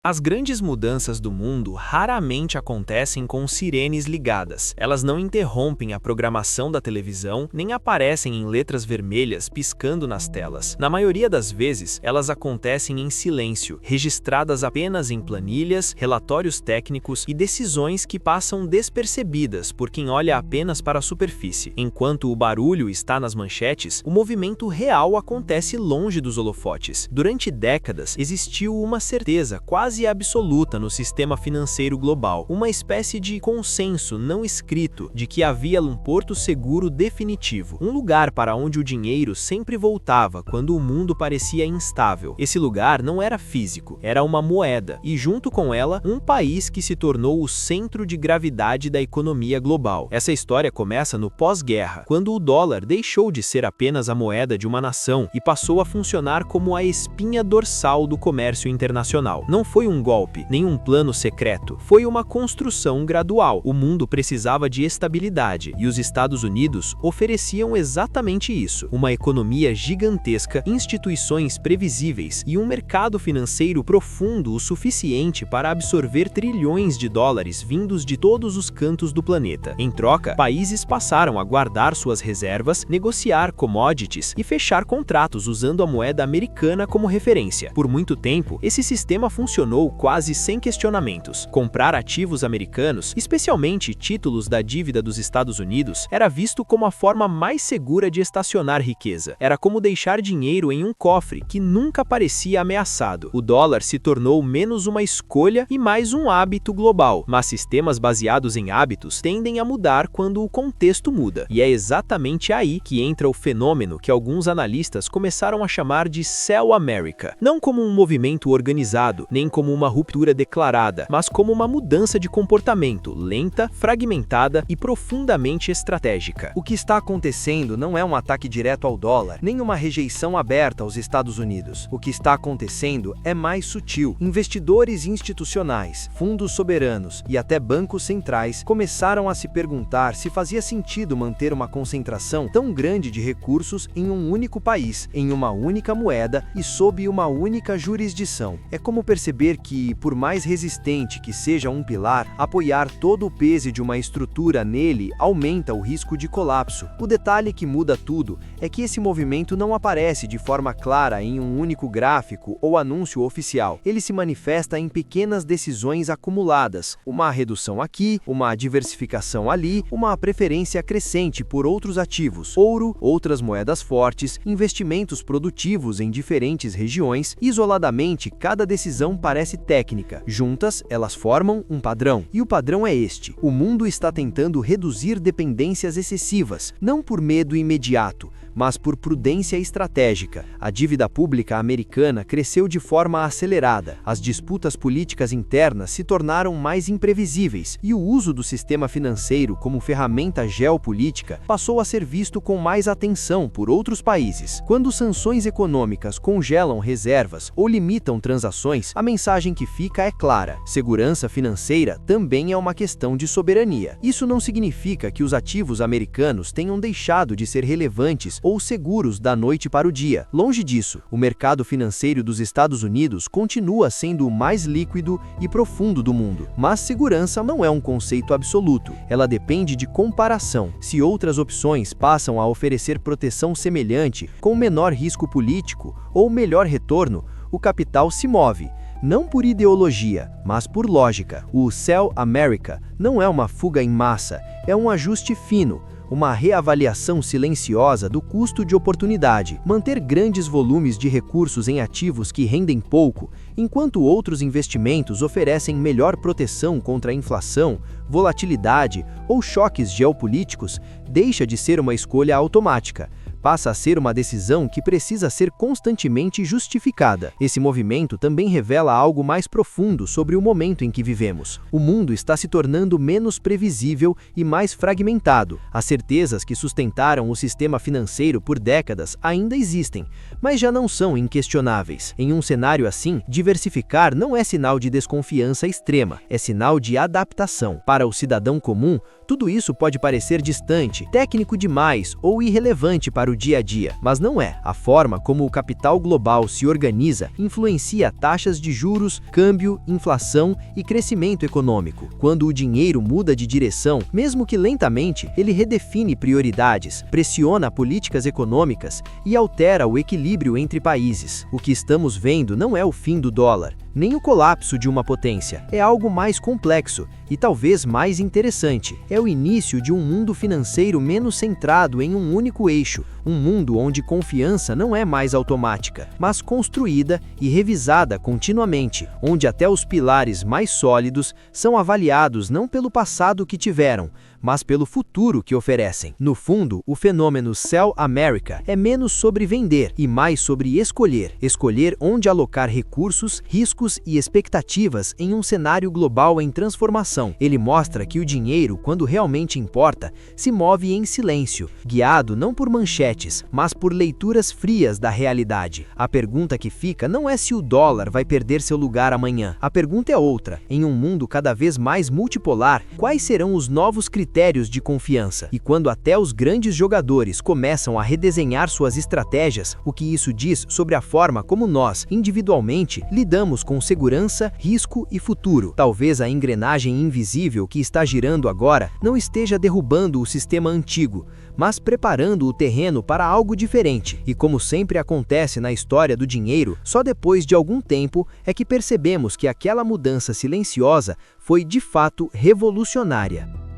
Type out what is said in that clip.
As grandes mudanças do mundo raramente acontecem com sirenes ligadas. Elas não interrompem a programação da televisão, nem aparecem em letras vermelhas piscando nas telas. Na maioria das vezes, elas acontecem em silêncio, registradas apenas em planilhas, relatórios técnicos e decisões que passam despercebidas por quem olha apenas para a superfície. Enquanto o barulho está nas manchetes, o movimento real acontece longe dos holofotes. Durante décadas, existiu uma certeza quase absoluta no sistema financeiro global, uma espécie de consenso não escrito de que havia um porto seguro definitivo, um lugar para onde o dinheiro sempre voltava quando o mundo parecia instável. Esse lugar não era físico, era uma moeda, e junto com ela, um país que se tornou o centro de gravidade da economia global. Essa história começa no pós-guerra, quando o dólar deixou de ser apenas a moeda de uma nação e passou a funcionar como a espinha dorsal do comércio internacional. Não foi um golpe, nem um plano secreto, foi uma construção gradual. O mundo precisava de estabilidade e os Estados Unidos ofereciam exatamente isso: uma economia gigantesca, instituições previsíveis e um mercado financeiro profundo o suficiente para absorver trilhões de dólares vindos de todos os cantos do planeta. Em troca, países passaram a guardar suas reservas, negociar commodities e fechar contratos usando a moeda americana como referência. Por muito tempo, esse sistema funcionou quase sem questionamentos. Comprar ativos americanos, especialmente títulos da dívida dos Estados Unidos, era visto como a forma mais segura de estacionar riqueza. Era como deixar dinheiro em um cofre que nunca parecia ameaçado. O dólar se tornou menos uma escolha e mais um hábito global, mas sistemas baseados em hábitos tendem a mudar quando o contexto muda. E é exatamente aí que entra o fenômeno que alguns analistas começaram a chamar de Sell America. Não como um movimento organizado, nem como uma ruptura declarada, mas como uma mudança de comportamento lenta, fragmentada e profundamente estratégica. O que está acontecendo não é um ataque direto ao dólar, nem uma rejeição aberta aos Estados Unidos. O que está acontecendo é mais sutil. Investidores institucionais, fundos soberanos e até bancos centrais começaram a se perguntar se fazia sentido manter uma concentração tão grande de recursos em um único país, em uma única moeda e sob uma única jurisdição. É como perceber que, por mais resistente que seja um pilar, apoiar todo o peso de uma estrutura nele aumenta o risco de colapso. O detalhe que muda tudo é que esse movimento não aparece de forma clara em um único gráfico ou anúncio oficial. Ele se manifesta em pequenas decisões acumuladas, uma redução aqui, uma diversificação ali, uma preferência crescente por outros ativos, ouro, outras moedas fortes, investimentos produtivos em diferentes regiões. Isoladamente, cada decisão parece técnica. Juntas, elas formam um padrão. E o padrão é este: o mundo está tentando reduzir dependências excessivas, não por medo imediato, mas por prudência estratégica. A dívida pública americana cresceu de forma acelerada, as disputas políticas internas se tornaram mais imprevisíveis e o uso do sistema financeiro como ferramenta geopolítica passou a ser visto com mais atenção por outros países. Quando sanções econômicas congelam reservas ou limitam transações, a mensagem que fica é clara: segurança financeira também é uma questão de soberania. Isso não significa que os ativos americanos tenham deixado de ser relevantes ou seguros da noite para o dia. Longe disso, o mercado financeiro dos Estados Unidos continua sendo o mais líquido e profundo do mundo. Mas segurança não é um conceito absoluto. Ela depende de comparação. Se outras opções passam a oferecer proteção semelhante, com menor risco político ou melhor retorno, o capital se move. Não por ideologia, mas por lógica. O Sell America não é uma fuga em massa, é um ajuste fino, uma reavaliação silenciosa do custo de oportunidade. Manter grandes volumes de recursos em ativos que rendem pouco, enquanto outros investimentos oferecem melhor proteção contra a inflação, volatilidade ou choques geopolíticos, deixa de ser uma escolha automática. Passa a ser uma decisão que precisa ser constantemente justificada. Esse movimento também revela algo mais profundo sobre o momento em que vivemos. O mundo está se tornando menos previsível e mais fragmentado. As certezas que sustentaram o sistema financeiro por décadas ainda existem, mas já não são inquestionáveis. Em um cenário assim, diversificar não é sinal de desconfiança extrema, é sinal de adaptação. Para o cidadão comum, tudo isso pode parecer distante, técnico demais ou irrelevante para o dia a dia, mas não é. A forma como o capital global se organiza influencia taxas de juros, câmbio, inflação e crescimento econômico. Quando o dinheiro muda de direção, mesmo que lentamente, ele redefine prioridades, pressiona políticas econômicas e altera o equilíbrio entre países. O que estamos vendo não é o fim do dólar, nem o colapso de uma potência. É algo mais complexo e talvez mais interessante. É o início de um mundo financeiro menos centrado em um único eixo, um mundo onde confiança não é mais automática, mas construída e revisada continuamente, onde até os pilares mais sólidos são avaliados não pelo passado que tiveram, mas pelo futuro que oferecem. No fundo, o fenômeno Sell America é menos sobre vender e mais sobre escolher onde alocar recursos, riscos e expectativas em um cenário global em transformação. Ele mostra que o dinheiro, quando realmente importa, se move em silêncio, guiado não por manchetes, mas por leituras frias da realidade. A pergunta que fica não é se o dólar vai perder seu lugar amanhã. A pergunta é outra. Em um mundo cada vez mais multipolar, quais serão os novos critérios de confiança? E quando até os grandes jogadores começam a redesenhar suas estratégias, o que isso diz sobre a forma como nós, individualmente, lidamos com segurança, risco e futuro? Talvez a engrenagem invisível que está girando agora não esteja derrubando o sistema antigo, mas preparando o terreno para algo diferente. E como sempre acontece na história do dinheiro, só depois de algum tempo é que percebemos que aquela mudança silenciosa foi de fato revolucionária.